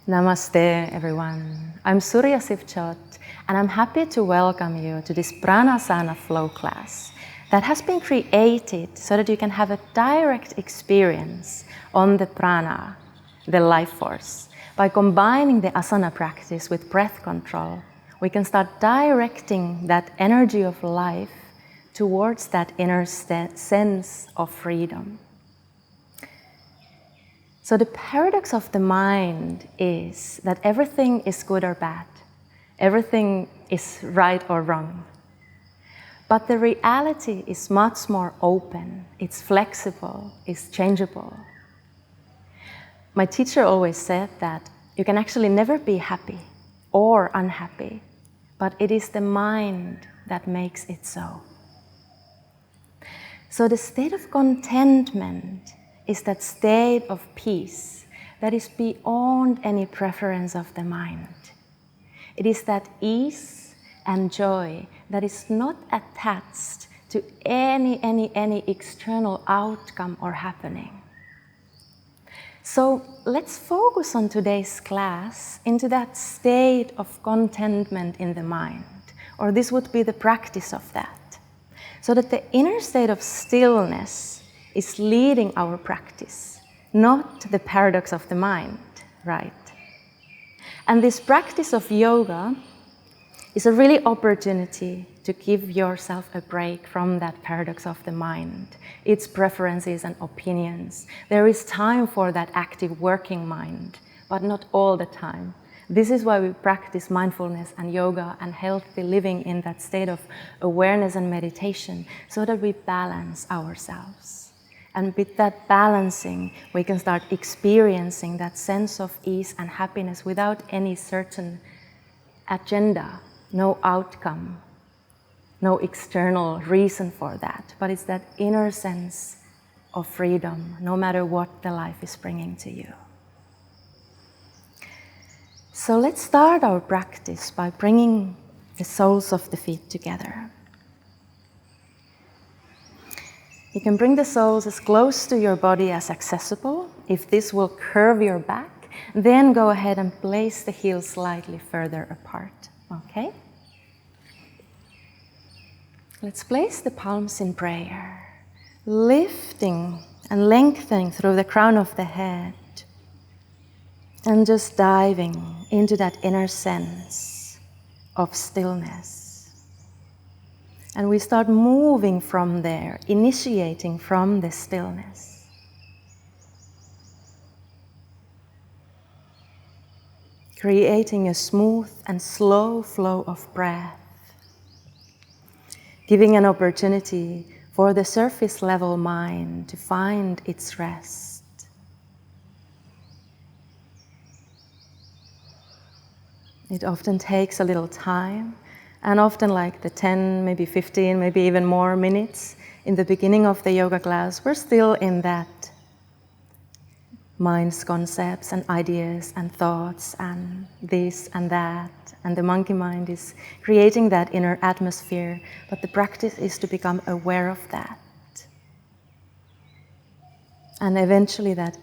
Namaste, everyone. I'm Surya Sivchot, and I'm happy to welcome you to this Pranasana flow class that has been created so that you can have a direct experience on the prana, the life force. By combining the asana practice with breath control, we can start directing that energy of life towards that inner sense of freedom. So the paradox of the mind is that everything is good or bad. Everything is right or wrong. But the reality is much more open. It's flexible, it's changeable. My teacher always said that you can actually never be happy or unhappy, but it is the mind that makes it so. So the state of contentment is that state of peace that is beyond any preference of the mind. It is that ease and joy that is not attached to any external outcome or happening. So let's focus on today's class into that state of contentment in the mind, or this would be the practice of that, so that the inner state of stillness is leading our practice, not the paradox of the mind, right? And this practice of yoga is a really opportunity to give yourself a break from that paradox of the mind, its preferences and opinions. There is time for that active working mind, but not all the time. This is why we practice mindfulness and yoga and healthy living in that state of awareness and meditation, so that we balance ourselves. And with that balancing, we can start experiencing that sense of ease and happiness without any certain agenda, no outcome, no external reason for that. But it's that inner sense of freedom, no matter what the life is bringing to you. So let's start our practice by bringing the soles of the feet together. You can bring the soles as close to your body as accessible. If this will curve your back, then go ahead and place the heels slightly further apart, okay? Let's place the palms in prayer, lifting and lengthening through the crown of the head, and just diving into that inner sense of stillness. And we start moving from there, initiating from the stillness. Creating a smooth and slow flow of breath. Giving an opportunity for the surface level mind to find its rest. It often takes a little time, and often like the 10, maybe 15, maybe even more minutes in the beginning of the yoga class, we're still in that mind's concepts and ideas and thoughts and this and that. And the monkey mind is creating that inner atmosphere, but the practice is to become aware of that. And eventually that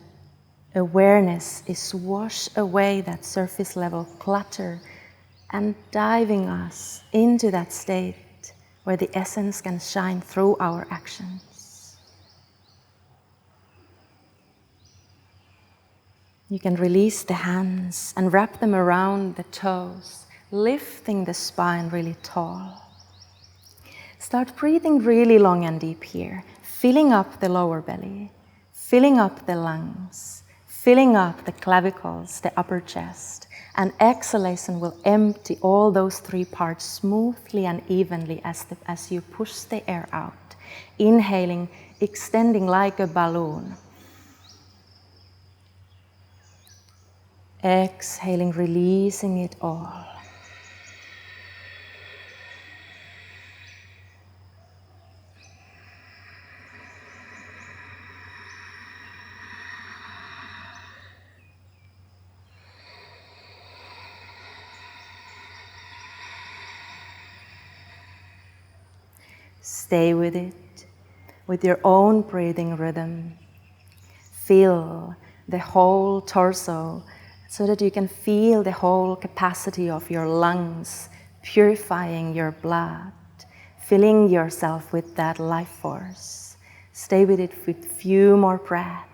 awareness is wash away that surface level clutter and diving us into that state where the essence can shine through our actions. You can release the hands and wrap them around the toes, lifting the spine really tall. Start breathing really long and deep here, filling up the lower belly, filling up the lungs, filling up the clavicles, the upper chest. And exhalation will empty all those three parts smoothly and evenly as you push the air out. Inhaling, extending like a balloon. Exhaling, releasing it all. Stay with it, with your own breathing rhythm. Feel the whole torso so that you can feel the whole capacity of your lungs purifying your blood, filling yourself with that life force. Stay with it with few more breaths.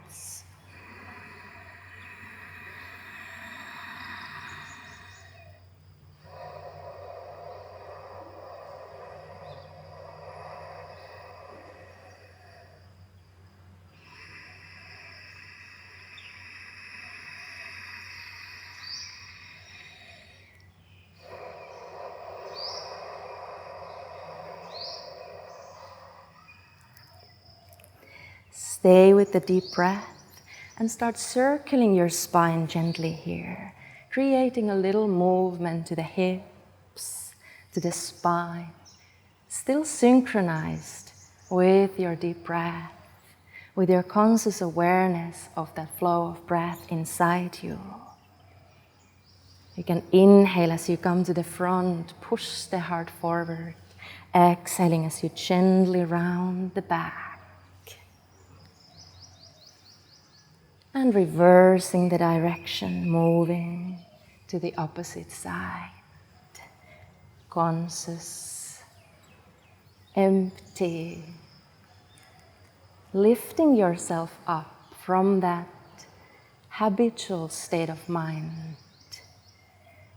Stay with the deep breath and start circling your spine gently here, creating a little movement to the hips, to the spine, still synchronized with your deep breath, with your conscious awareness of that flow of breath inside you. You can inhale as you come to the front, push the heart forward, exhaling as you gently round the back. And reversing the direction, moving to the opposite side. Conscious, empty, lifting yourself up from that habitual state of mind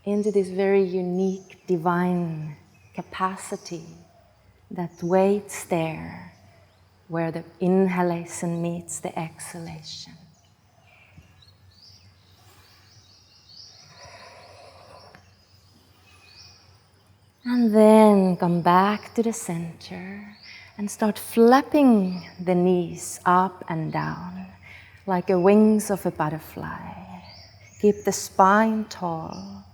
into this very unique divine capacity that waits there, where the inhalation meets the exhalation. And then come back to the center and start flapping the knees up and down like the wings of a butterfly. Keep the spine tall.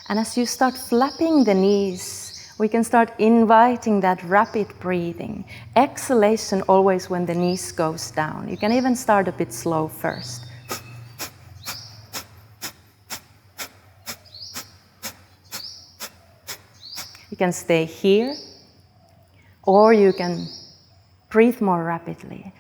And as you start flapping the knees, we can start inviting that rapid breathing. Exhalation always when the knees goes down. You can even start a bit slow first. You can stay here, or you can breathe more rapidly.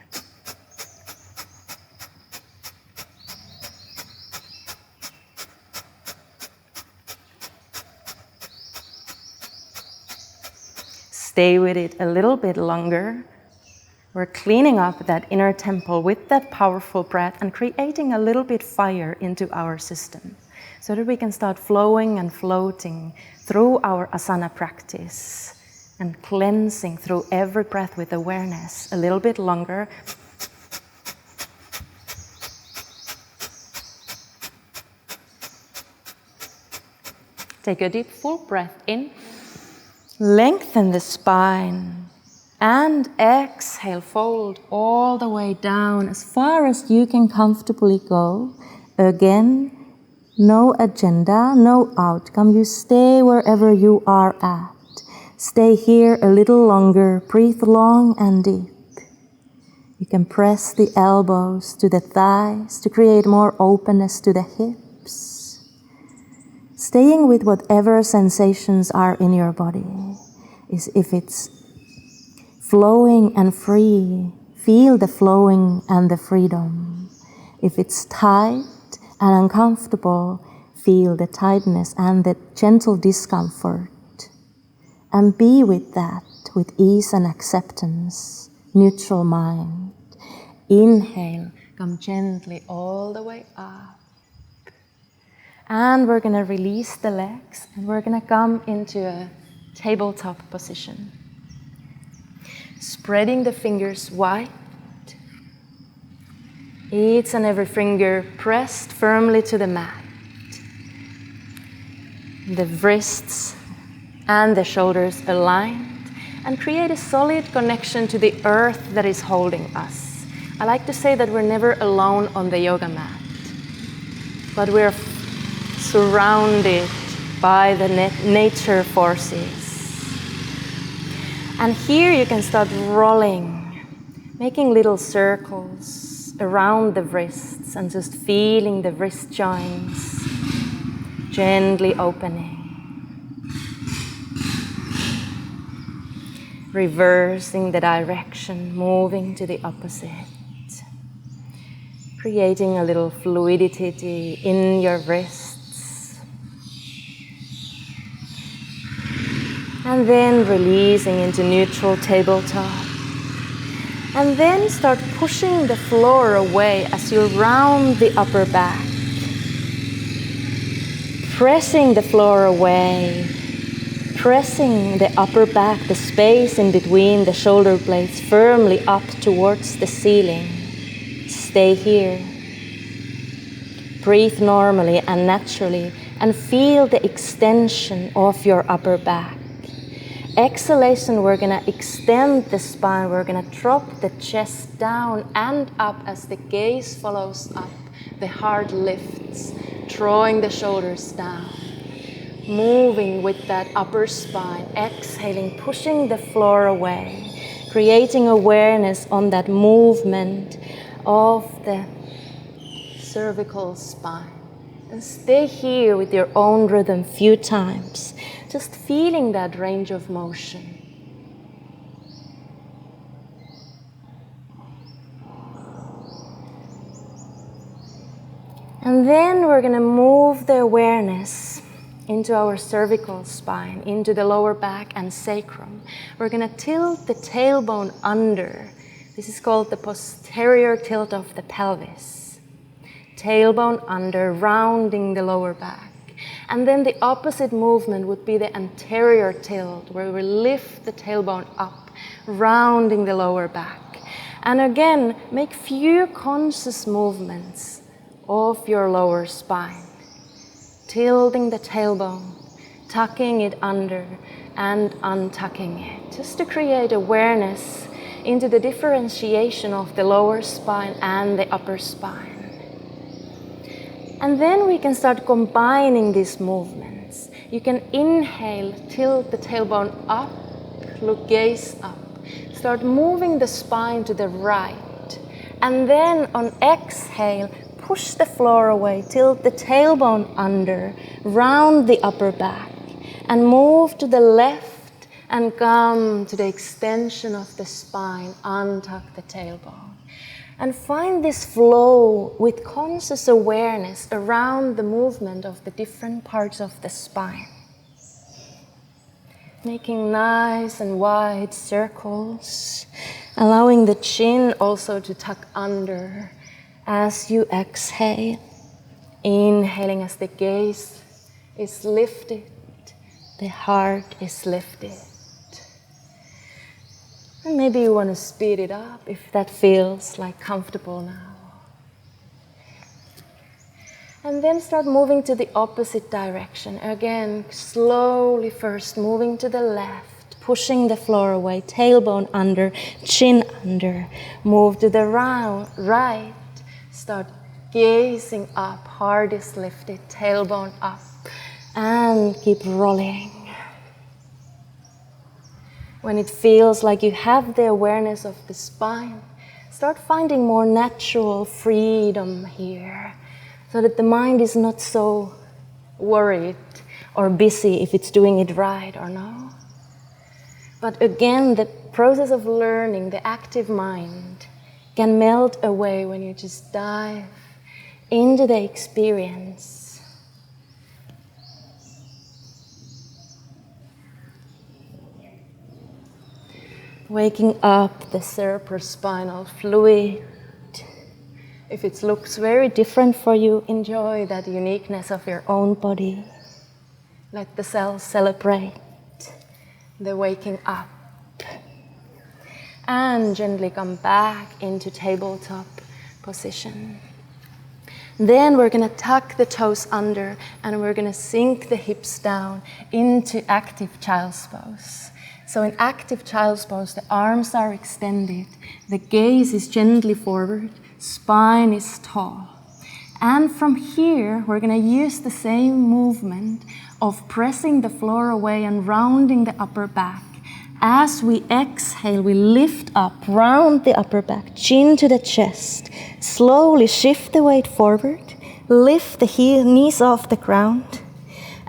Stay with it a little bit longer. We're cleaning up that inner temple with that powerful breath and creating a little bit fire into our system, so that we can start flowing and floating through our asana practice and cleansing through every breath with awareness a little bit longer. Take a deep full breath in, lengthen the spine, and exhale, fold all the way down as far as you can comfortably go. Again, no agenda, no outcome. You stay wherever you are at. Stay here a little longer. Breathe long and deep. You can press the elbows to the thighs to create more openness to the hips. Staying with whatever sensations are in your body. If it's flowing and free, feel the flowing and the freedom. If it's tight and uncomfortable, feel the tightness and the gentle discomfort. And be with that, with ease and acceptance, neutral mind. Inhale, come gently all the way up. And we're gonna release the legs, and we're gonna come into a tabletop position. Spreading the fingers wide. Each and every finger pressed firmly to the mat. The wrists and the shoulders aligned, and create a solid connection to the earth that is holding us. I like to say that we're never alone on the yoga mat, but we're surrounded by the nature forces. And here you can start rolling, making little circles around the wrists and just feeling the wrist joints gently opening. Reversing the direction, moving to the opposite. creating a little fluidity in your wrists. And then releasing into neutral tabletop. And then start pushing the floor away as you round the upper back. Pressing the floor away. Pressing the upper back, the space in between the shoulder blades firmly up towards the ceiling. Stay here. Breathe normally and naturally and feel the extension of your upper back. Exhalation, we're going to extend the spine. We're going to drop the chest down and up as the gaze follows up. The heart lifts, drawing the shoulders down. Moving with that upper spine. Exhaling, pushing the floor away. Creating awareness on that movement of the cervical spine. And stay here with your own rhythm a few times. Just feeling that range of motion. And then we're going to move the awareness into our cervical spine, into the lower back and sacrum. We're going to tilt the tailbone under. This is called the posterior tilt of the pelvis. Tailbone under, rounding the lower back. And then the opposite movement would be the anterior tilt, where we lift the tailbone up, rounding the lower back. And again, make few conscious movements of your lower spine. Tilting the tailbone, tucking it under and untucking it. Just to create awareness into the differentiation of the lower spine and the upper spine. And then we can start combining these movements. You can inhale, tilt the tailbone up, look, gaze up. Start moving the spine to the right. And then on exhale, push the floor away, tilt the tailbone under, round the upper back. And move to the left and come to the extension of the spine, untuck the tailbone. And find this flow with conscious awareness around the movement of the different parts of the spine. Making nice and wide circles, allowing the chin also to tuck under as you exhale. Inhaling as the gaze is lifted, the heart is lifted. And maybe you want to speed it up if that feels like comfortable now. And then start moving to the opposite direction. Again, slowly first moving to the left, pushing the floor away, tailbone under, chin under. Move to the right, start gazing up, heart is lifted, tailbone up, and keep rolling. When it feels like you have the awareness of the spine, start finding more natural freedom here, so that the mind is not so worried or busy if it's doing it right or no. But again, the process of learning, the active mind, can melt away when you just dive into the experience. Waking up the cerebrospinal fluid. If it looks very different for you, enjoy that uniqueness of your own body. Let the cells celebrate the waking up. And gently come back into tabletop position. Then we're going to tuck the toes under and we're going to sink the hips down into active child's pose. So in active child's pose, the arms are extended, the gaze is gently forward, spine is tall. And from here, we're going to use the same movement of pressing the floor away and rounding the upper back. As we exhale, we lift up, round the upper back, chin to the chest. Slowly shift the weight forward, lift the knees off the ground.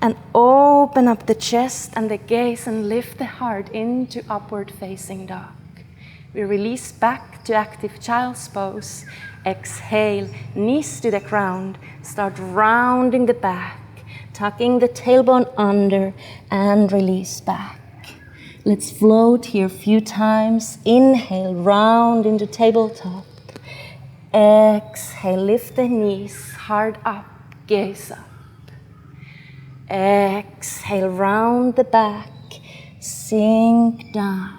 And open up the chest and the gaze and lift the heart into upward facing dog. We release back to active child's pose. Exhale, knees to the ground. Start rounding the back, tucking the tailbone under and release back. Let's float here a few times. Inhale, round into tabletop. Exhale, lift the knees, heart up, gaze up. Exhale, round the back, sink down.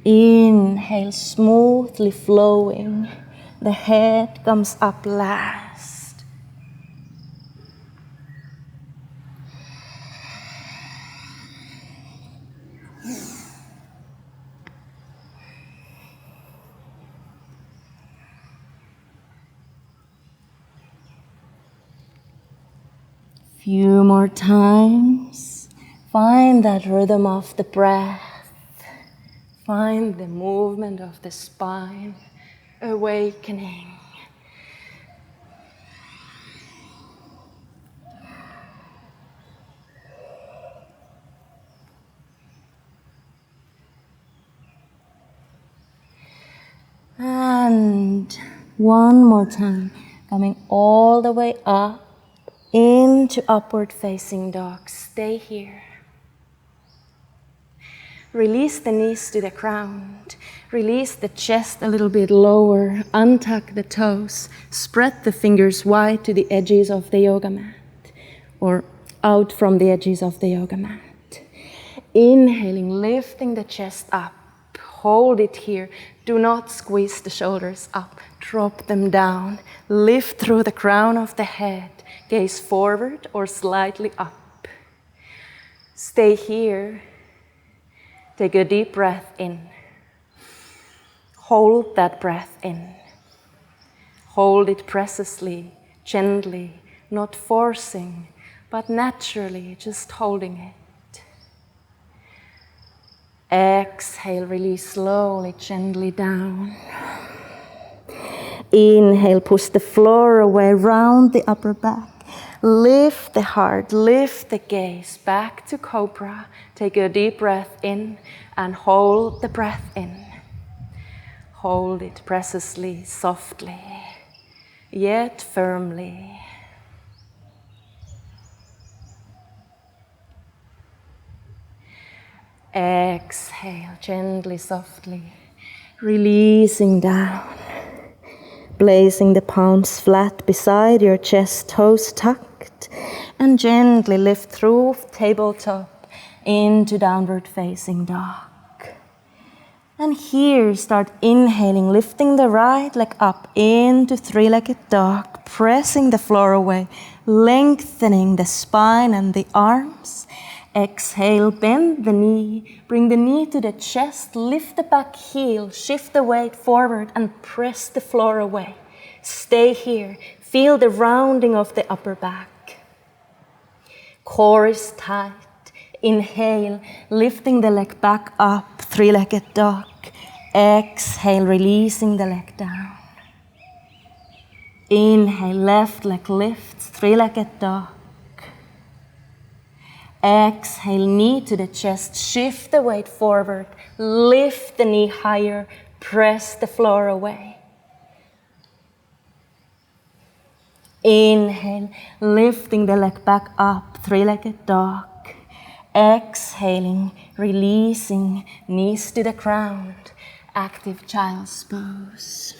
Inhale, smoothly flowing. The head comes up last. Few more times. Find that rhythm of the breath. Find the movement of the spine, awakening. And one more time, coming all the way up into upward facing dog. Stay here. Release the knees to the ground. Release the chest a little bit lower. Untuck the toes. Spread the fingers wide to the edges of the yoga mat or out from the edges of the yoga mat. Inhaling, lifting the chest up. Hold it here. Do not squeeze the shoulders up. Drop them down. Lift through the crown of the head. Gaze forward or slightly up. Stay here. Take a deep breath in. Hold that breath in. Hold it precisely, gently, not forcing, but naturally, just holding it. Exhale, release slowly, gently down. Inhale, push the floor away, round the upper back. Lift the heart, lift the gaze back to Cobra. Take a deep breath in and hold the breath in. Hold it precisely, softly, yet firmly. Exhale, gently, softly, releasing down. Placing the palms flat beside your chest, toes tucked, and gently lift through tabletop into downward facing dog. And here start inhaling, lifting the right leg up into three-legged dog, pressing the floor away, lengthening the spine and the arms. Exhale, bend the knee, bring the knee to the chest, lift the back heel, shift the weight forward and press the floor away. Stay here, feel the rounding of the upper back. Core is tight. Inhale, lifting the leg back up, three-legged dog. Exhale, releasing the leg down. Inhale, left leg lifts, three-legged dog. Exhale, knee to the chest, shift the weight forward, lift the knee higher, press the floor away. Inhale, lifting the leg back up, three-legged dog. Exhaling, releasing, knees to the ground, active child's pose.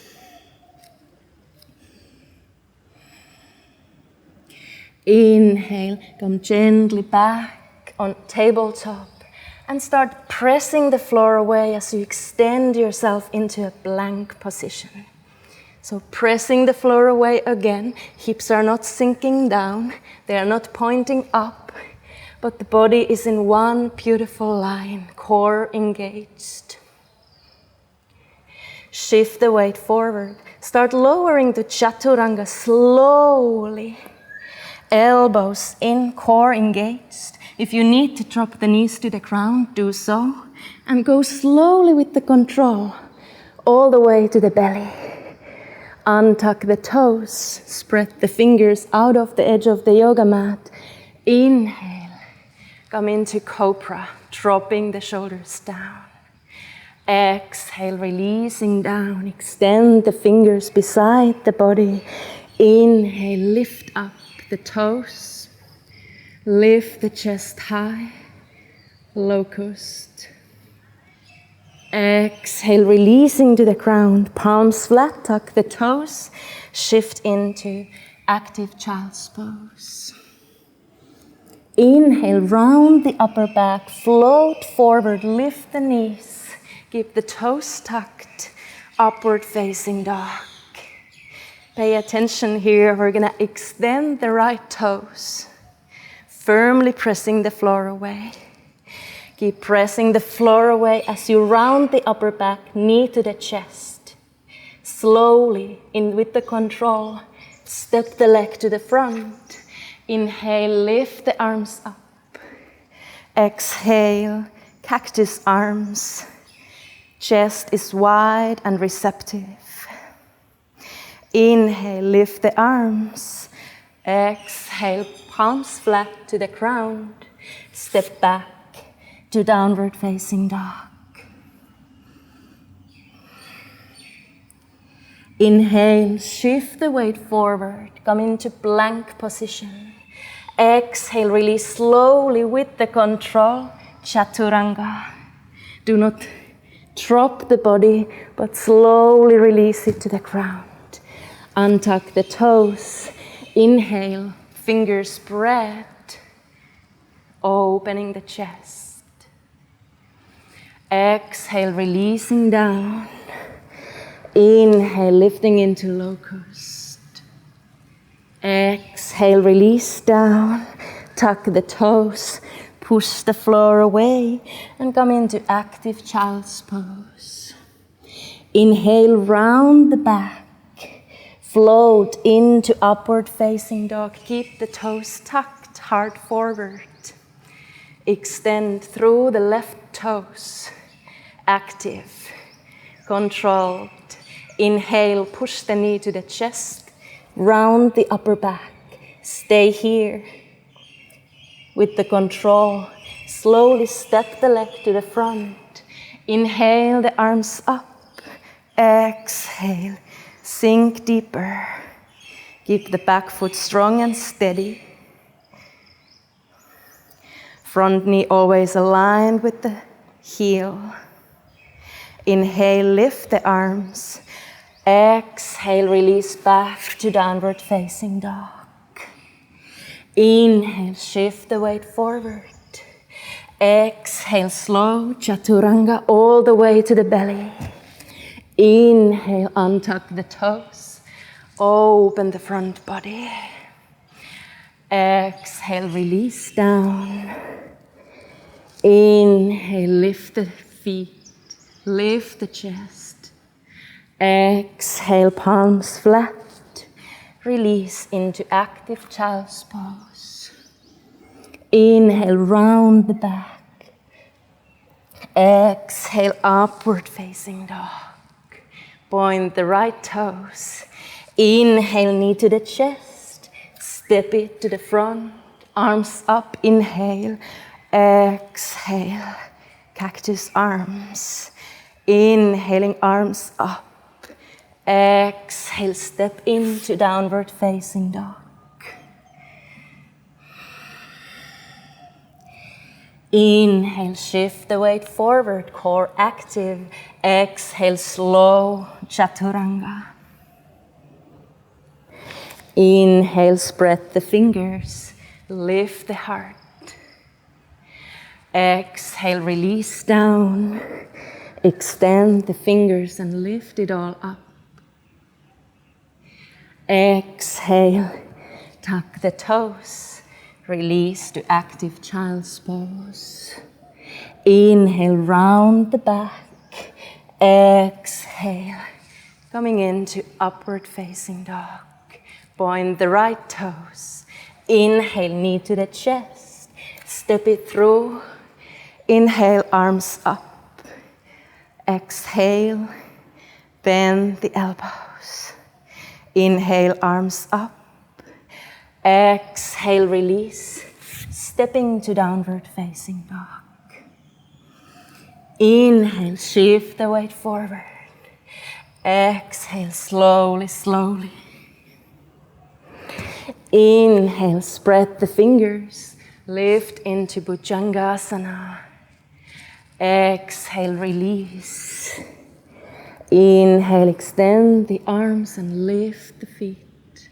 Inhale, come gently back on tabletop and start pressing the floor away as you extend yourself into a plank position. So pressing the floor away again, hips are not sinking down, they are not pointing up, but the body is in one beautiful line, core engaged. Shift the weight forward, start lowering to Chaturanga slowly. Elbows in, core engaged. If you need to drop the knees to the ground, do so. And go slowly with the control, all the way to the belly. Untuck the toes, spread the fingers out of the edge of the yoga mat. Inhale, come into Cobra, dropping the shoulders down. Exhale, releasing down. Extend the fingers beside the body. Inhale, lift up the toes. Lift the chest high. Locust. Exhale, releasing to the ground. Palms flat, tuck the toes. Shift into active child's pose. Inhale, round the upper back. Float forward, lift the knees. Keep the toes tucked, upward facing dog. Pay attention here, we're gonna extend the right toes, firmly pressing the floor away. Keep pressing the floor away as you round the upper back, knee to the chest. Slowly, in with the control, step the leg to the front. Inhale, lift the arms up. Exhale, cactus arms. Chest is wide and receptive. Inhale, lift the arms. Exhale, palms flat to the ground. Step back to downward facing dog. Inhale, shift the weight forward. Come into plank position. Exhale, release slowly with the control. Chaturanga. Do not drop the body, but slowly release it to the ground. Untuck the toes. Inhale, fingers spread, opening the chest. Exhale, releasing down. Inhale, lifting into locust. Exhale, release down. Tuck the toes. Push the floor away and come into active child's pose. Inhale, round the back. Float into upward facing dog. Keep the toes tucked, heart forward. Extend through the left toes. Active, controlled. Inhale, push the knee to the chest. Round the upper back. Stay here. With the control, slowly step the leg to the front. Inhale, the arms up. Exhale, sink deeper. Keep the back foot strong and steady. Front knee always aligned with the heel. Inhale, lift the arms. Exhale, release back to downward facing dog. Inhale, shift the weight forward. Exhale, slow chaturanga all the way to the belly. Inhale, untuck the toes. Open the front body. Exhale, release down. Inhale, lift the feet. Lift the chest. Exhale, palms flat. Release into active child's pose. Inhale, round the back. Exhale, upward facing dog. Point the right toes. Inhale, knee to the chest. Step it to the front. Arms up, inhale. Exhale, cactus arms. Inhaling, arms up. Exhale, step into downward facing dog. Inhale, shift the weight forward, core active. Exhale, slow chaturanga. Inhale, spread the fingers, lift the heart. Exhale, release down. Extend the fingers and lift it all up. Exhale, tuck the toes, release to active child's pose. Inhale, round the back. Exhale, coming into upward facing dog. Point the right toes. Inhale, knee to the chest. Step it through. Inhale, arms up. Exhale, bend the elbows. Inhale, arms up. Exhale, release. Stepping to downward facing dog. Inhale, shift the weight forward. Exhale, slowly, slowly. Inhale, spread the fingers. Lift into Bhujangasana. Exhale, release. Inhale, extend the arms and lift the feet.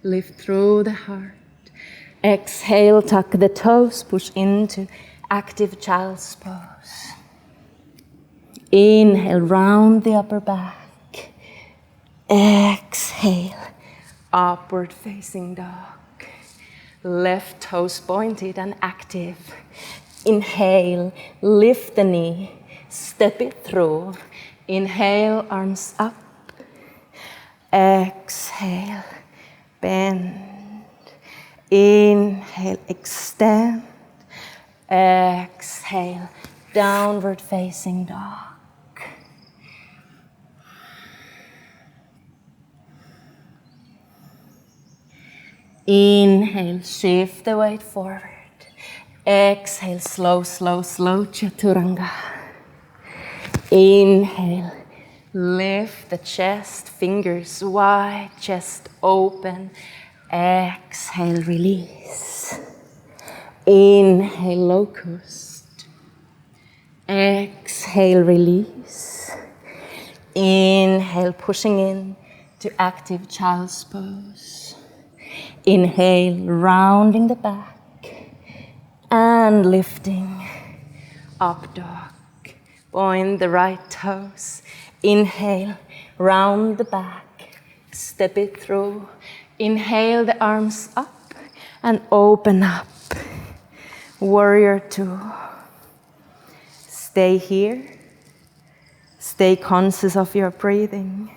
Lift through the heart. Exhale, tuck the toes, push into active child's pose. Inhale, round the upper back. Exhale, upward facing dog. Left toes pointed and active. Inhale, lift the knee, step it through. Inhale, arms up. Exhale, bend. Inhale, extend. Exhale, downward facing dog. Inhale, shift the weight forward. Exhale, slow, slow, slow, chaturanga. Inhale, lift the chest, fingers wide, chest open. Exhale, release. Inhale, locust. Exhale, release. Inhale, pushing in to active child's pose. Inhale, rounding the back and lifting. Up dog. Point the right toes. Inhale, round the back. Step it through. Inhale the arms up and open up. Warrior two. Stay here. Stay conscious of your breathing.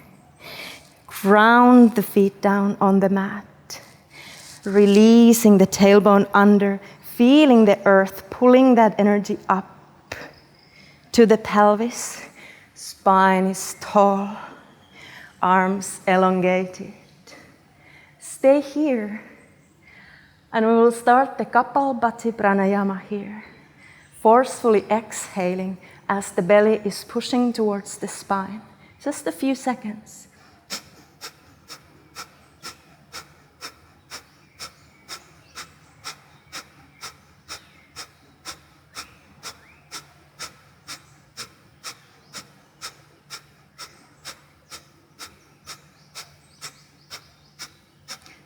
Ground the feet down on the mat. Releasing the tailbone under, feeling the earth, pulling that energy up to the pelvis. Spine is tall, arms elongated. Stay here. And we will start the Kapalbhati Pranayama here. Forcefully exhaling as the belly is pushing towards the spine. Just a few seconds.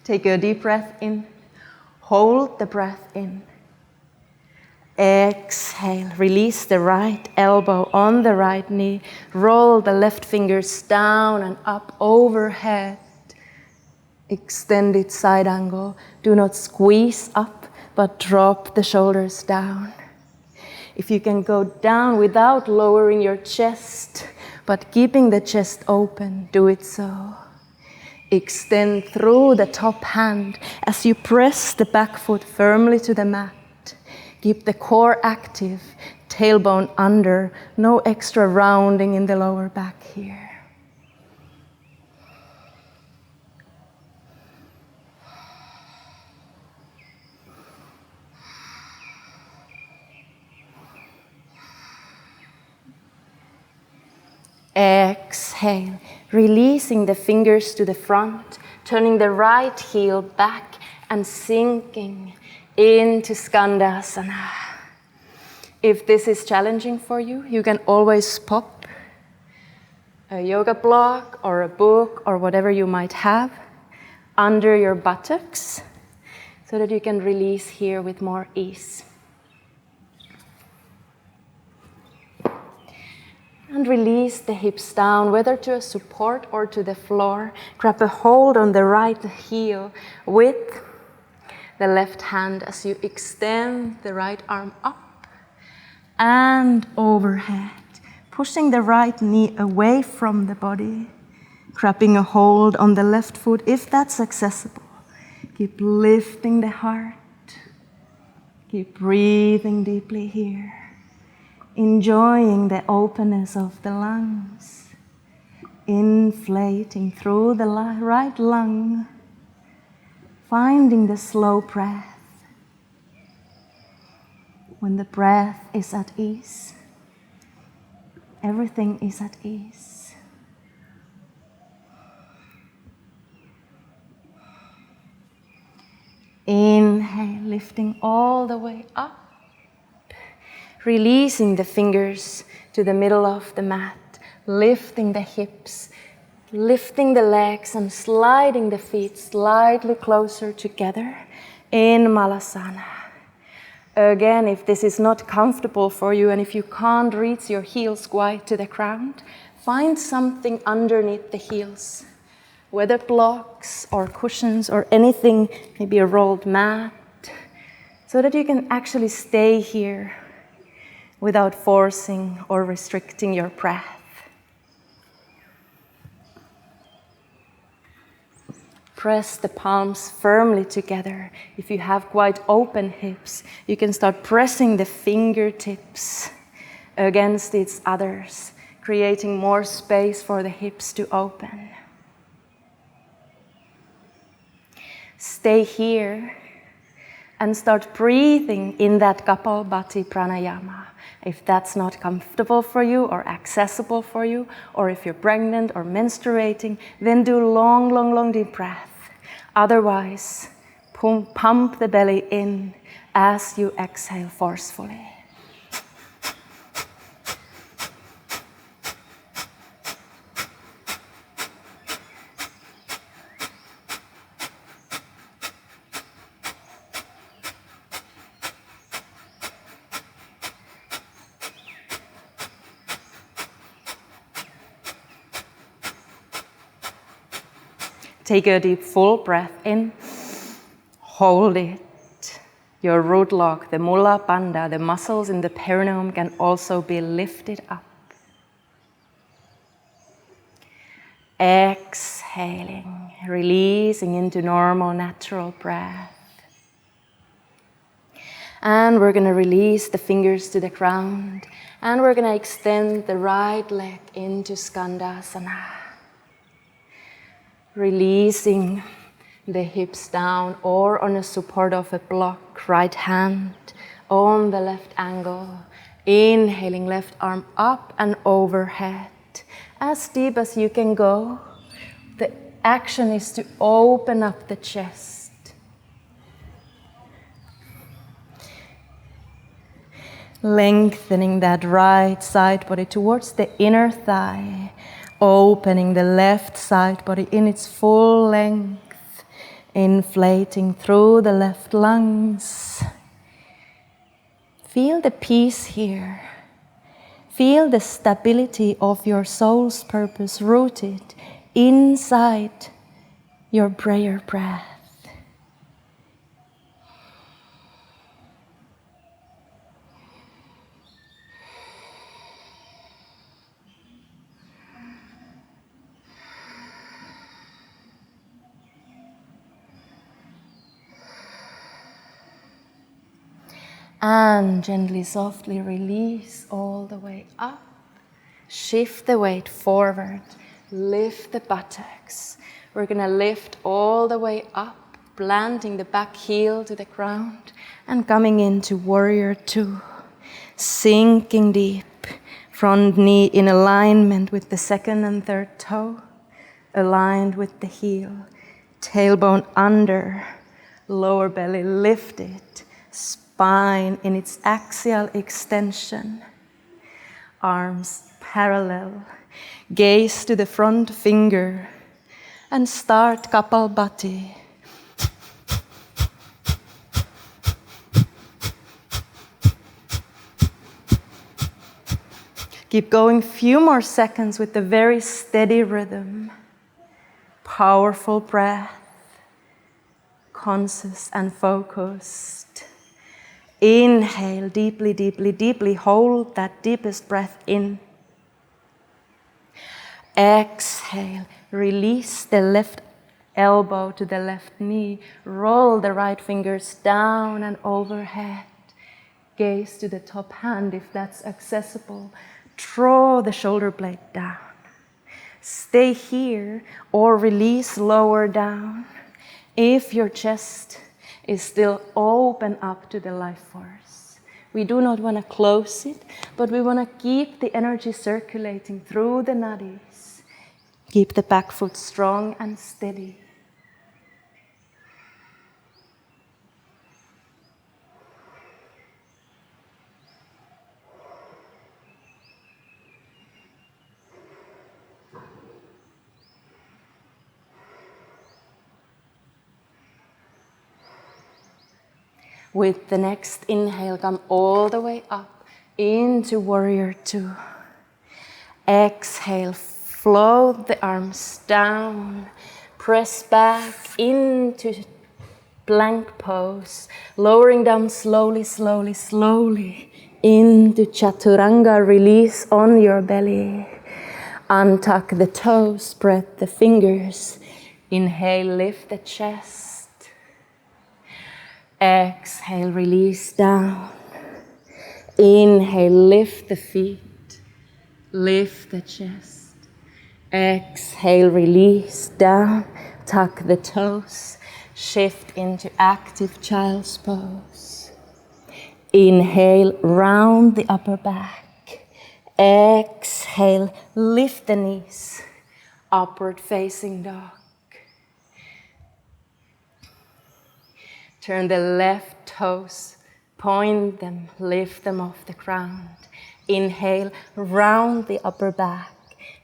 Take a deep breath in. Hold the breath in. Exhale. Release the right elbow on the right knee. Roll the left fingers down and up overhead. Extended side angle. Do not squeeze up, but drop the shoulders down. If you can go down without lowering your chest, but keeping the chest open, do it so. Extend through the top hand as you press the back foot firmly to the mat. Keep the core active, tailbone under, no extra rounding in the lower back here. Exhale, releasing the fingers to the front, turning the right heel back and sinking into Skandasana. If this is challenging for you, you can always pop a yoga block or a book or whatever you might have under your buttocks so that you can release here with more ease. And release the hips down, whether to a support or to the floor. Grab a hold on the right heel with the left hand as you extend the right arm up and overhead. Pushing the right knee away from the body. Grabbing a hold on the left foot if that's accessible. Keep lifting the heart. Keep breathing deeply here. Enjoying the openness of the lungs, inflating through the right lung, finding the slow breath. When the breath is at ease, everything is at ease. Inhale, lifting all the way up. Releasing the fingers to the middle of the mat. Lifting the hips, lifting the legs and sliding the feet slightly closer together in Malasana. Again, if this is not comfortable for you and if you can't reach your heels quite to the ground, find something underneath the heels, whether blocks or cushions or anything, maybe a rolled mat, so that you can actually stay here without forcing or restricting your breath. Press the palms firmly together. If you have quite open hips, you can start pressing the fingertips against each other's, creating more space for the hips to open. Stay here and start breathing in that Kapalbhati Pranayama. If that's not comfortable for you or accessible for you, or if you're pregnant or menstruating, then do long, long, long deep breath. Otherwise, pump the belly in as you exhale forcefully. Take a deep full breath in, hold it. Your root log, the mula bandha, the muscles in the perineum can also be lifted up. Exhaling, releasing into normal, natural breath. And we're going to release the fingers to the ground, and we're going to extend the right leg into Skandasana. Releasing the hips down or on a support of a block, right hand on the left ankle. Inhaling, left arm up and overhead. As deep as you can go. The action is to open up the chest. Lengthening that right side body towards the inner thigh. Opening the left side body in its full length, inflating through the left lungs. Feel the peace here. Feel the stability of your soul's purpose rooted inside your prayer breath. And gently, softly release all the way up. Shift the weight forward. Lift the buttocks. We're going to lift all the way up, planting the back heel to the ground and coming into Warrior Two. Sinking deep. Front knee in alignment with the second and third toe. Aligned with the heel. Tailbone under. Lower belly lifted. Spine in its axial extension. Arms parallel. Gaze to the front finger. And start Kapalbhati. Keep going few more seconds with the very steady rhythm. Powerful breath. Conscious and focused. Inhale deeply, deeply, deeply. Hold that deepest breath in. Exhale. Release the left elbow to the left knee. Roll the right fingers down and overhead. Gaze to the top hand if that's accessible. Draw the shoulder blade down. Stay here or release lower down. If your chest is still open up to the life force, We do not want to close it, but we want to keep the energy circulating through the nadis. Keep the back foot strong and steady. With the next inhale, come all the way up into Warrior Two. Exhale, float the arms down. Press back into plank pose. Lowering down slowly, slowly, slowly into Chaturanga. Release on your belly. Untuck the toes, spread the fingers. Inhale, lift the chest. Exhale, release down. Inhale, lift the feet. Lift the chest. Exhale, release down. Tuck the toes. Shift into active child's pose. Inhale, round the upper back. Exhale, lift the knees. Upward facing dog. Turn the left toes, point them, lift them off the ground. Inhale, round the upper back.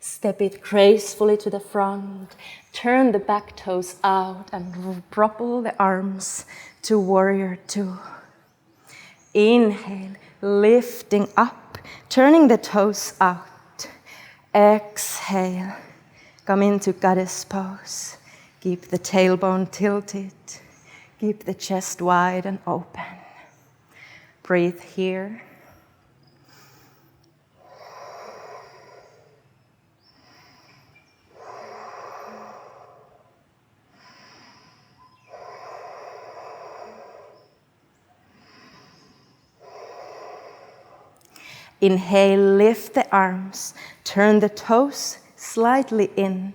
Step it gracefully to the front. Turn the back toes out and propel the arms to Warrior Two. Inhale, lifting up, turning the toes out. Exhale, come into Goddess Pose. Keep the tailbone tilted. Keep the chest wide and open. Breathe here. Inhale, lift the arms. Turn the toes slightly in.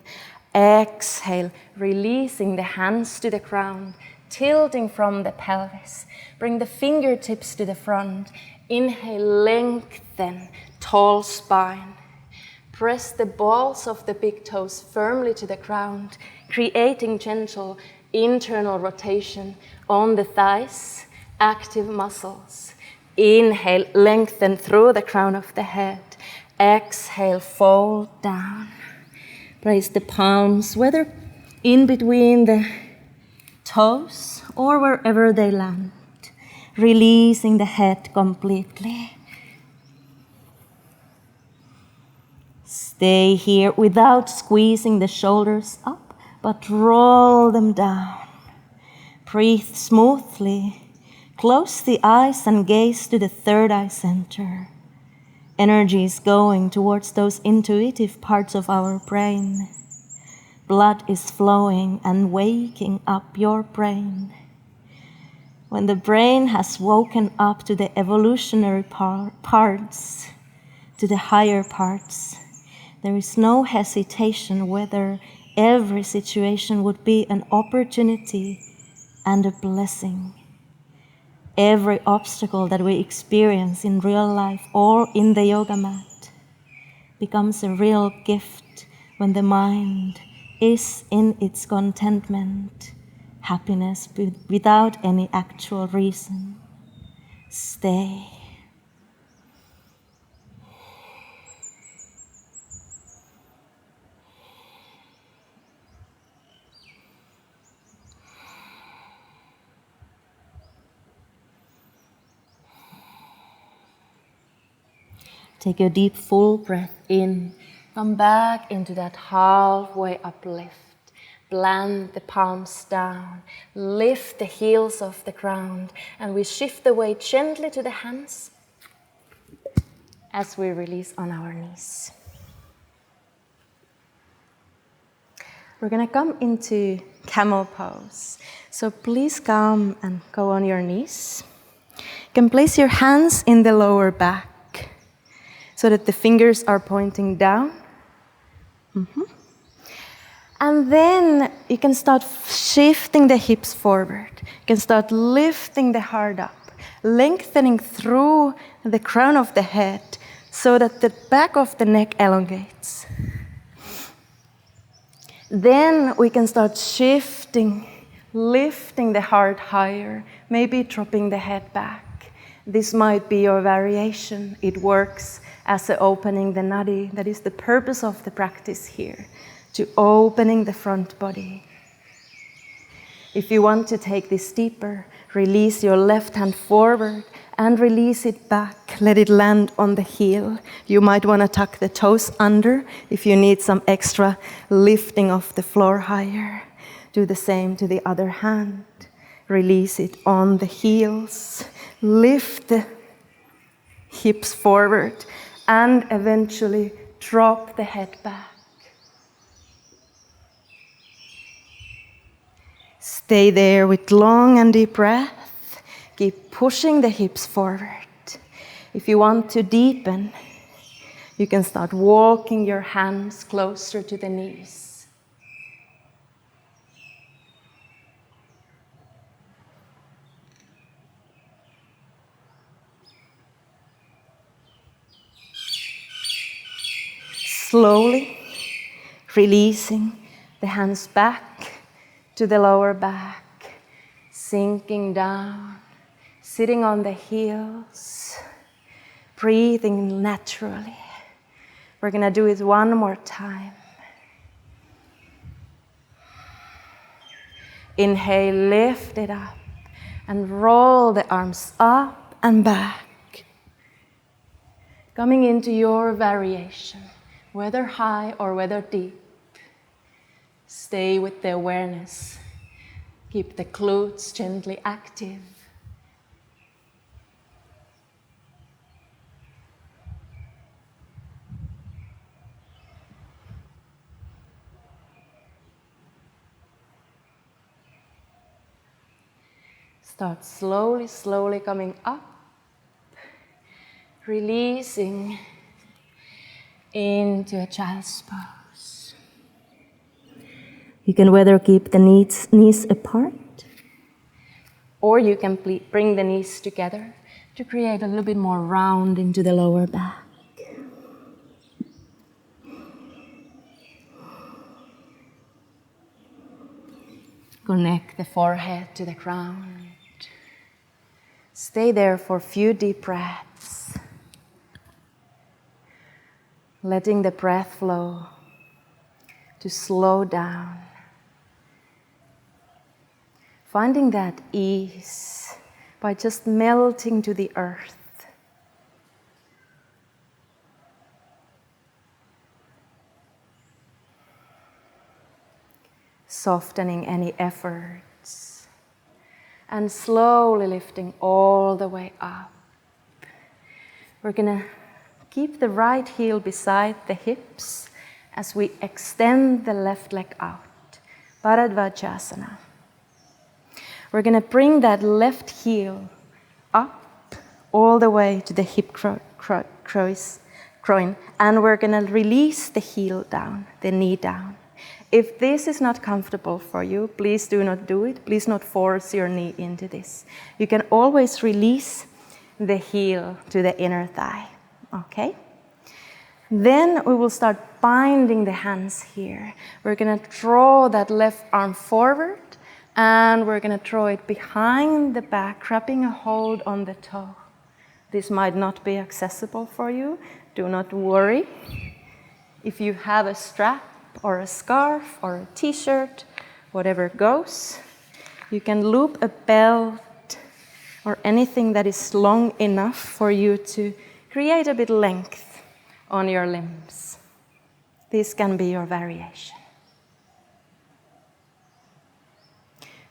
Exhale, releasing the hands to the ground. Tilting from the pelvis. Bring the fingertips to the front. Inhale, lengthen, tall spine. Press the balls of the big toes firmly to the ground, creating gentle internal rotation on the thighs, active muscles. Inhale, lengthen through the crown of the head. Exhale, fold down. Place the palms, whether in between the toes or wherever they land, releasing the head completely. Stay here without squeezing the shoulders up, but roll them down. Breathe smoothly. Close the eyes and gaze to the third eye center. Energy is going towards those intuitive parts of our brain. Blood is flowing and waking up your brain. When the brain has woken up to the evolutionary parts, to the higher parts, there is no hesitation whether every situation would be an opportunity and a blessing. Every obstacle that we experience in real life or in the yoga mat becomes a real gift when the mind is in its contentment, happiness without any actual reason. Stay. Take a deep full breath in. Come back into that halfway uplift. Plant the palms down. Lift the heels off the ground. And we shift the weight gently to the hands as we release on our knees. We're going to come into Camel Pose. So please come and go on your knees. You can place your hands in the lower back so that the fingers are pointing down. And then you can start shifting the hips forward. You can start lifting the heart up. lengthening through the crown of the head so that the back of the neck elongates. Then we can start shifting, lifting the heart higher, maybe dropping the head back. This might be your variation. It works as a opening the nadi. That is the purpose of the practice here, to opening the front body. If you want to take this deeper, release your left hand forward and release it back. Let it land on the heel. You might want to tuck the toes under if you need some extra lifting of the floor higher. Do the same to the other hand. Release it on the heels. Lift the hips forward and eventually drop the head back. Stay there with long and deep breath. Keep pushing the hips forward. If you want to deepen, you can start walking your hands closer to the knees. Slowly releasing the hands back to the lower back, sinking down, sitting on the heels, breathing naturally. We're going to do it one more time. Inhale, lift it up, and roll the arms up and back. Coming into your variation, whether high or whether deep. Stay with the awareness. Keep the glutes gently active. Start slowly, slowly coming up, releasing into a child's pose. You can whether keep the knees apart, or you can bring the knees together to create a little bit more round into the lower back. Connect the forehead to the ground. Stay there for a few deep breaths. Letting the breath flow to slow down. Finding that ease by just melting to the earth. Softening any efforts. And slowly lifting all the way up. We're going to keep the right heel beside the hips as we extend the left leg out. Bharadvajasana. We're going to bring that left heel up all the way to the hip groin, and we're going to release the heel down, the knee down. If this is not comfortable for you, please do not do it. Please not force your knee into this. You can always release the heel to the inner thigh, okay? Then we will start binding the hands here. We're going to draw that left arm forward, and we're going to draw it behind the back, grabbing a hold on the toe. This might not be accessible for you. Do not worry. If you have a strap or a scarf or a t-shirt, whatever goes, you can loop a belt or anything that is long enough for you to create a bit length on your limbs. This can be your variation.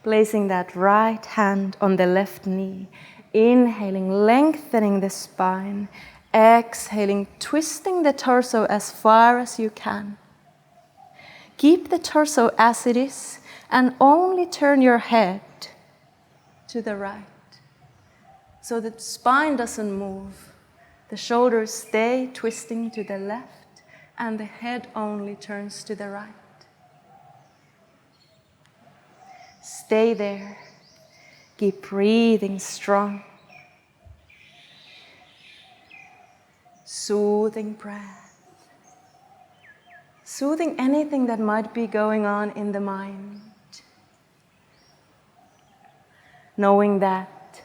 Placing that right hand on the left knee, inhaling, lengthening the spine, exhaling, twisting the torso as far as you can. Keep the torso as it is and only turn your head to the right so that the spine doesn't move. The shoulders stay twisting to the left and the head only turns to the right. Stay there. Keep breathing strong. soothing breath, soothing anything that might be going on in the mind, knowing that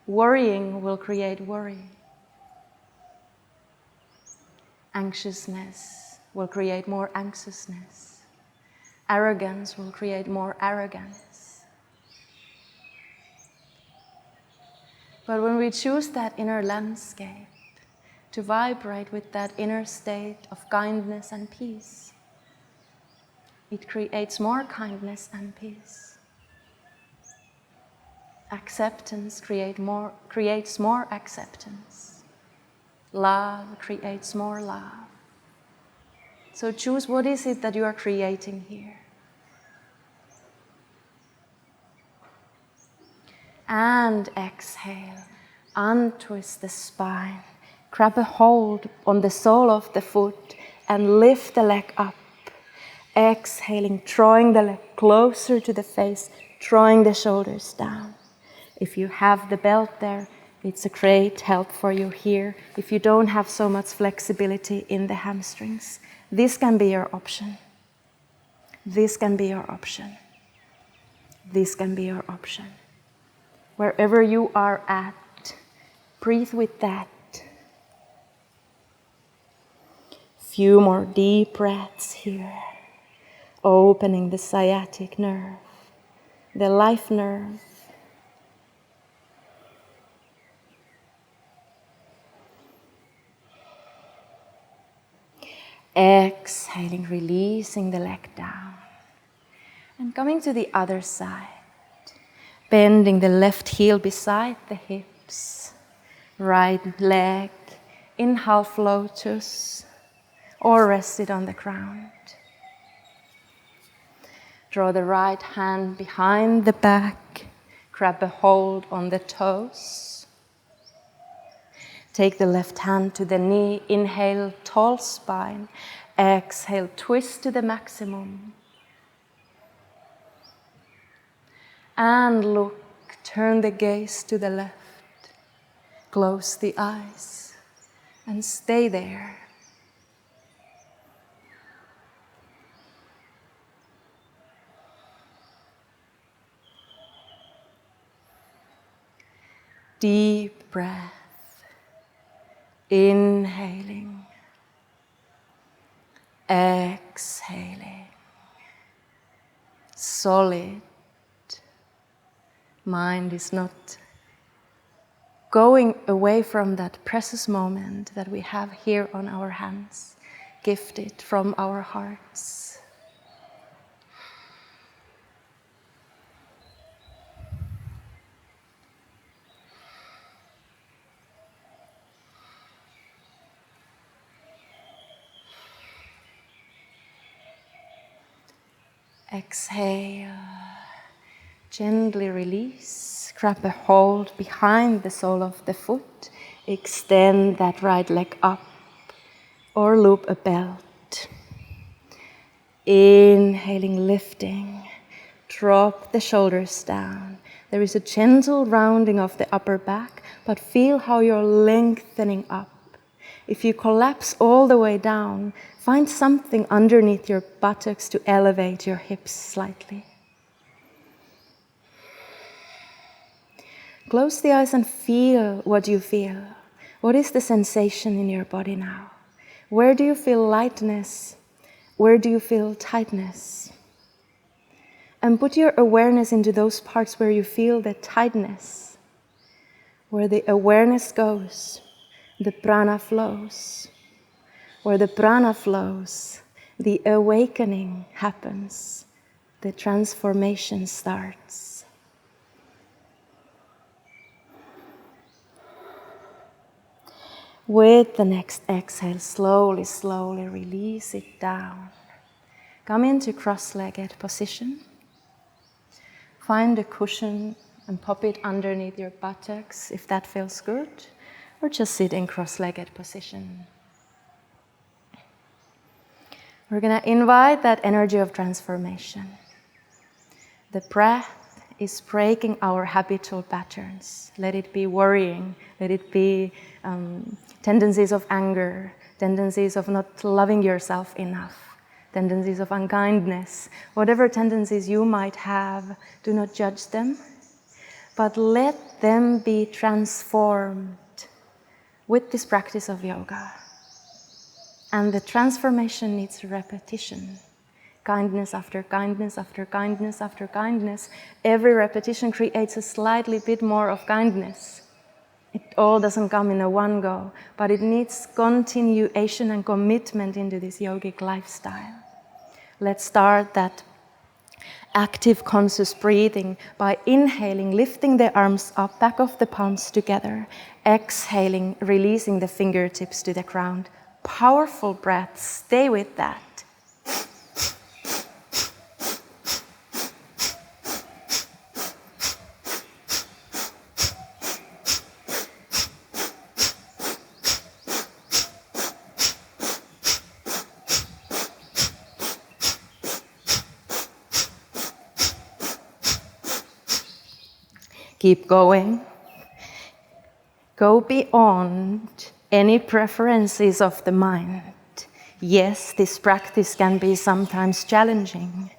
worrying will create worry, anxiousness will create more anxiousness, arrogance will create more arrogance. But when we choose that inner landscape, to vibrate with that inner state of kindness and peace, it creates more kindness and peace. Acceptance creates more acceptance. Love creates more love. So choose, what is it that you are creating here? And exhale, untwist the spine, grab a hold on the sole of the foot and lift the leg up. Exhaling, drawing the leg closer to the face, drawing the shoulders down. If you have the belt there, it's a great help for you here. If you don't have so much flexibility in the hamstrings, this can be your option. This can be your option. This can be your option. Wherever you are at, breathe with that. Few more deep breaths here. Opening the sciatic nerve, the life nerve. Exhaling, releasing the leg down. And coming to the other side. Bending the left heel beside the hips. Right leg in half lotus or rested on the ground. Draw the right hand behind the back. Grab a hold on the toes. Take the left hand to the knee. Inhale, tall spine. Exhale, twist to the maximum. And look, turn the gaze to the left. Close the eyes and stay there. Deep breath, inhaling, exhaling, solid. Mind is not going away from that precious moment that we have here on our hands, gifted from our hearts. Exhale, gently release, grab a hold behind the sole of the foot, extend that right leg up or loop a belt. Inhaling, lifting, drop the shoulders down. There is a gentle rounding of the upper back, but feel how you're lengthening up. If you collapse all the way down, find something underneath your buttocks to elevate your hips slightly. Close the eyes and feel what you feel. What is the sensation in your body now? Where do you feel lightness? Where do you feel tightness? And put your awareness into those parts where you feel the tightness. Where the awareness goes, the prana flows. Where the prana flows, the awakening happens, the transformation starts. With the next exhale, slowly, slowly release it down. Come into cross-legged position. Find a cushion and pop it underneath your buttocks if that feels good, or just sit in cross-legged position. We're going to invite that energy of transformation. The breath is breaking our habitual patterns. Let it be worrying, let it be tendencies of anger, tendencies of not loving yourself enough, tendencies of unkindness, whatever tendencies you might have, do not judge them, but let them be transformed with this practice of yoga. And the transformation needs repetition. Kindness after kindness after kindness after kindness. Every repetition creates a slightly bit more of kindness. It all doesn't come in a one go, but it needs continuation and commitment into this yogic lifestyle. Let's start that active conscious breathing by inhaling, lifting the arms up, back of the palms together. Exhaling, releasing the fingertips to the ground. Powerful breath, stay with that. Keep going. Go beyond any preferences of the mind. Yes, this practice can be sometimes challenging.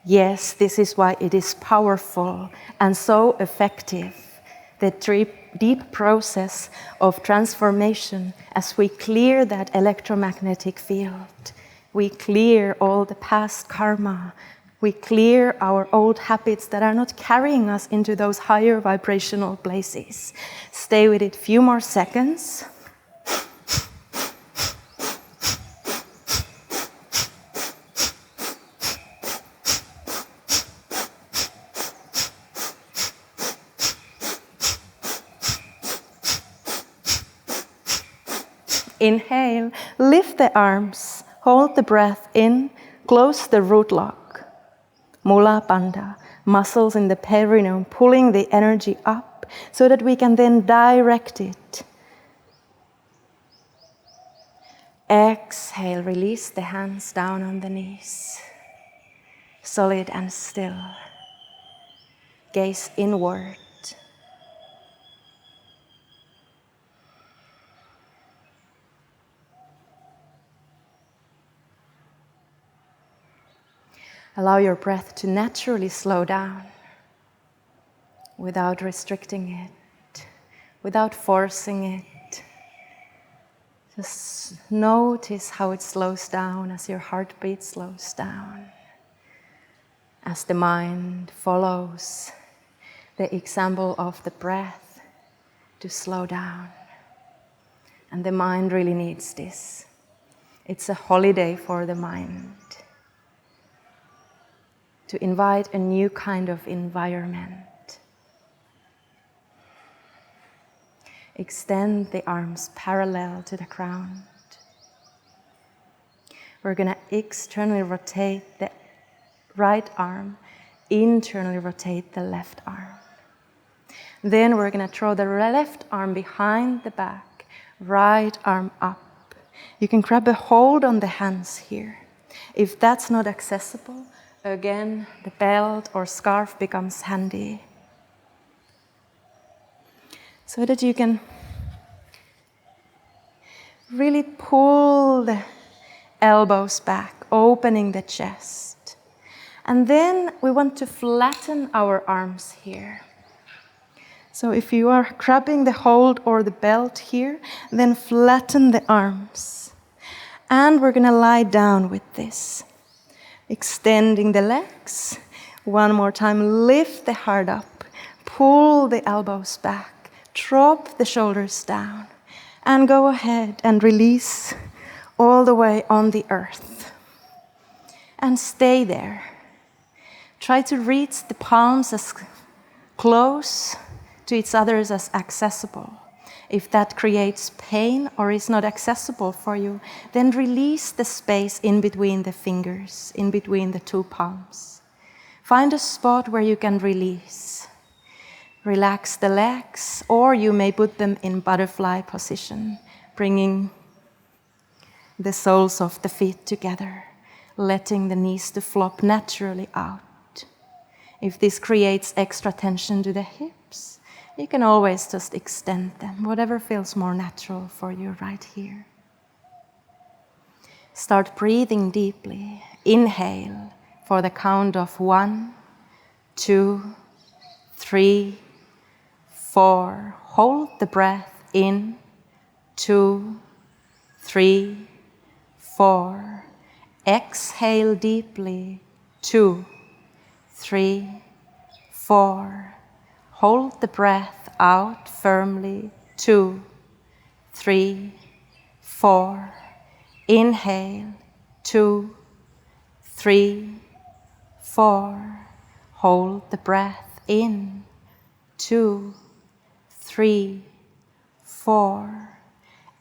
Yes, this is why it is powerful and so effective. The deep process of transformation as we clear that electromagnetic field. We clear all the past karma. We clear our old habits that are not carrying us into those higher vibrational places. Stay with it a few more seconds. Inhale, lift the arms, hold the breath in, close the root lock. Mula Bandha, muscles in the perineum, pulling the energy up so that we can then direct it. Exhale, release the hands down on the knees. Solid and still. Gaze inward. Allow your breath to naturally slow down without restricting it, without forcing it. Just notice how it slows down as your heartbeat slows down, as the mind follows the example of the breath to slow down. And the mind really needs this. It's a holiday for the mind. To invite a new kind of environment. Extend the arms parallel to the ground. We're going to externally rotate the right arm, internally rotate the left arm. Then we're going to throw the left arm behind the back, right arm up. You can grab a hold on the hands here. If that's not accessible, again, the belt or scarf becomes handy. So that you can really pull the elbows back, opening the chest. And then we want to flatten our arms here. So if you are grabbing the hold or the belt here, then flatten the arms. And we're going to lie down with this. Extending the legs. One more time, lift the heart up. Pull the elbows back. Drop the shoulders down. And go ahead and release all the way on the earth. And stay there. Try to reach the palms as close to each other as accessible. If that creates pain or is not accessible for you, then release the space in between the fingers, in between the two palms. Find a spot where you can release. Relax the legs, or you may put them in butterfly position, bringing the soles of the feet together, letting the knees to flop naturally out. If this creates extra tension to the hips, you can always just extend them, whatever feels more natural for you right here. Start breathing deeply. Inhale for the count of 1, 2, 3, 4. Hold the breath in. 2, 3, 4. Exhale deeply. 2, 3, 4. Hold the breath out firmly. 2, 3, 4. Inhale. 2, 3, 4. Hold the breath in. 2, 3, 4.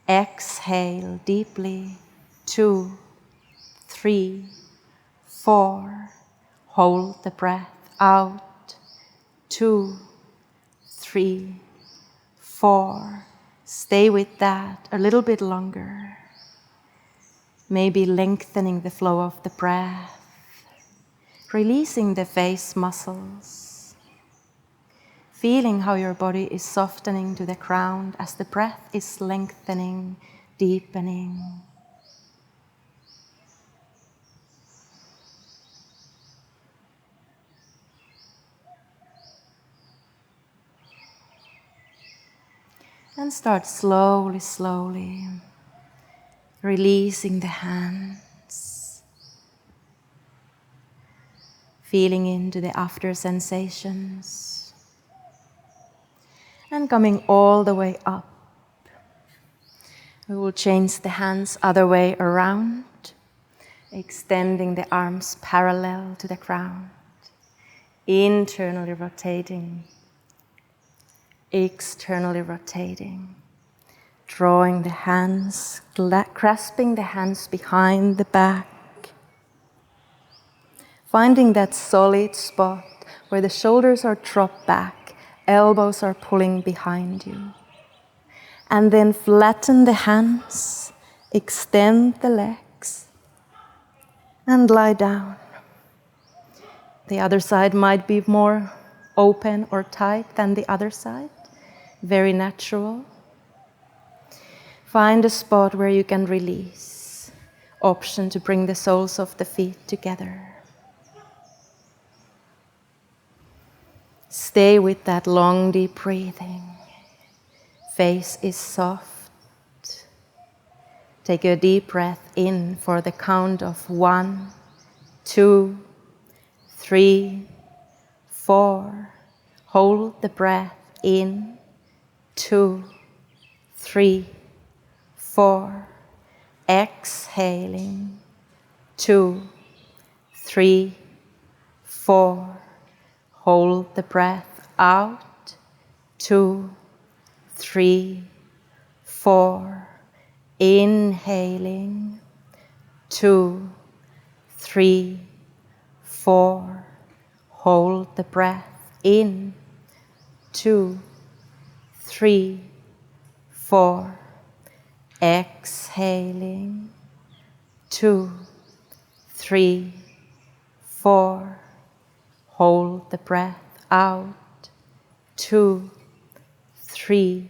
Exhale deeply. 2, 3, 4. Hold the breath out. 2, 3, 4. Stay with that a little bit longer. Maybe lengthening the flow of the breath, releasing the face muscles, feeling how your body is softening to the ground as the breath is lengthening, deepening. And start slowly, slowly releasing the hands, feeling into the after sensations, and coming all the way up. We will change the hands other way around, extending the arms parallel to the ground, internally rotating, externally rotating, drawing the hands, grasping the hands behind the back, finding that solid spot where the shoulders are dropped back, elbows are pulling behind you. And then flatten the hands, extend the legs, and lie down. The other side might be more open or tight than the other side. Very natural. Find a spot where you can release. Option to bring the soles of the feet together. Stay with that long, deep breathing. Face is soft. Take a deep breath in for the count of 1, 2, 3, 4. Hold the breath in. 2, 3, 4. Exhaling. 2, 3, 4. Hold the breath out. 2, 3, 4. Inhaling. 2, 3, 4. Hold the breath in. 2, 3, 4. Exhaling. 2, 3, 4. Hold the breath out. 2, 3,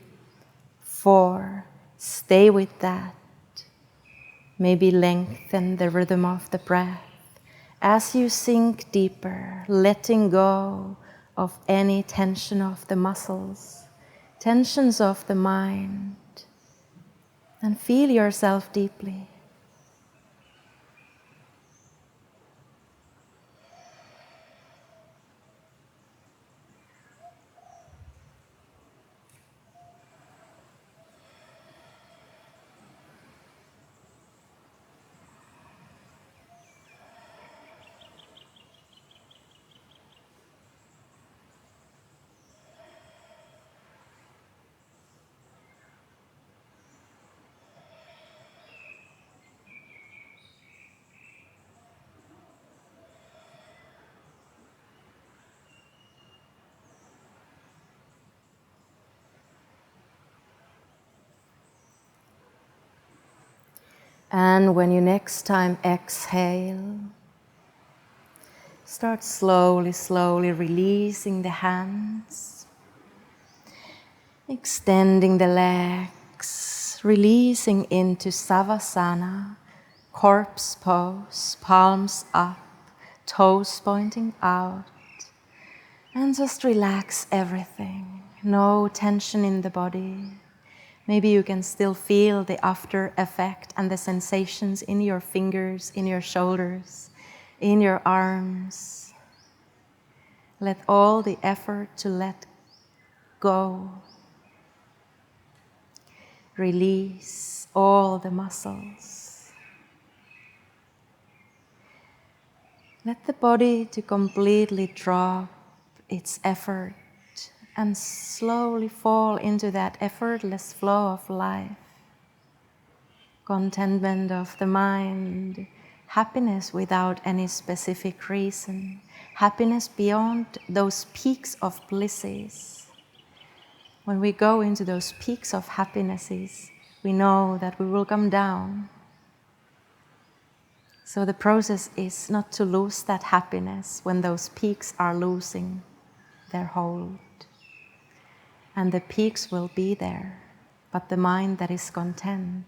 4. Stay with that. Maybe lengthen the rhythm of the breath as you sink deeper, letting go of any tension of the muscles, tensions of the mind, and feel yourself deeply. And when you next time exhale, Start slowly, slowly releasing the hands, extending the legs, releasing into Savasana, corpse pose, palms up, toes pointing out, and just relax everything. No tension in the body. Maybe you can still feel the after effect and the sensations in your fingers, in your shoulders, in your arms. Let all the effort to let go. Release all the muscles. Let the body to completely drop its effort and slowly fall into that effortless flow of life. Contentment of the mind, happiness without any specific reason, happiness beyond those peaks of blisses. When we go into those peaks of happinesses, we know that we will come down. So the process is not to lose that happiness when those peaks are losing their hold. And the peaks will be there, but the mind that is content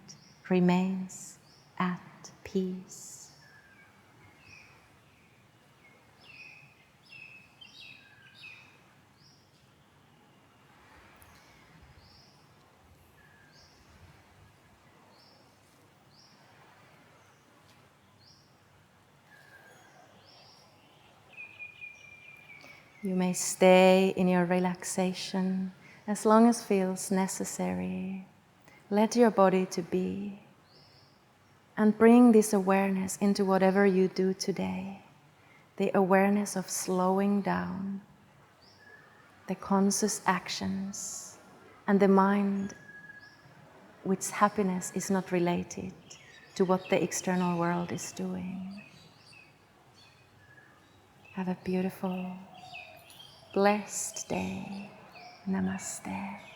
remains at peace. You may stay in your relaxation as long as feels necessary. Let your body to be. And bring this awareness into whatever you do today. The awareness of slowing down, the conscious actions, and the mind which happiness is not related to what the external world is doing. Have a beautiful, blessed day. Namaste.